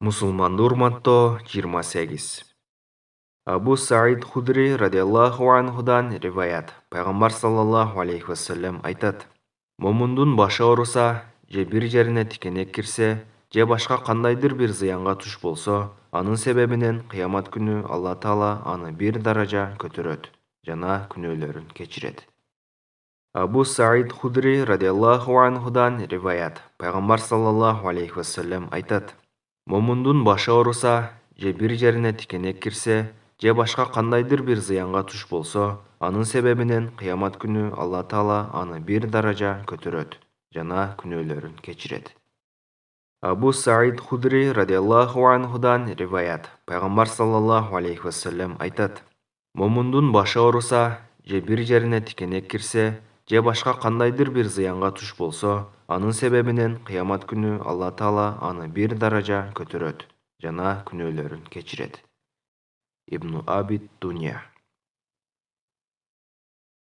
Musulmanды урматтоо 28. Абу Саид Худри радиаллаху анхудан риваят. Пайғамбар саллаллаху алейхи вассалам айтат: Момундун башы ауырса, же бир жерине тикенек кирсе, же башка кандайдыр бир зыянга туш болсо, анын себебинен кыямат күнү Алла Таала аны бир даража көтөрөт жана күнөөлөрүн кечирет. Абу Саид Худри радиаллаху анхудан риваят. Пайғамбар саллаллаху алейхи вассалам айтат: Момундун башы ауырса, же бир жерине тикенек кирсе, же башка кандайдыр бир зыянга туш болсо, анын себебинен кыямат күнү Алла Таала аны бир даража көтөрөт жана күнөөлөрүн кечирет. Абу Саид Худри радиаллаху анхудан риваят. Пайғамбар саллаллаху алейхи вассалам айтат: Момундун башы ауырса, же бир жерине тикенек кирсе, же башка кандайдыр бир зыянга туш болсо, анын себебинен кыямат күнү Алла Таала аны бир даража көтөрөт жана күнөөлөрүн кечирет. Ибн Аби Дунья.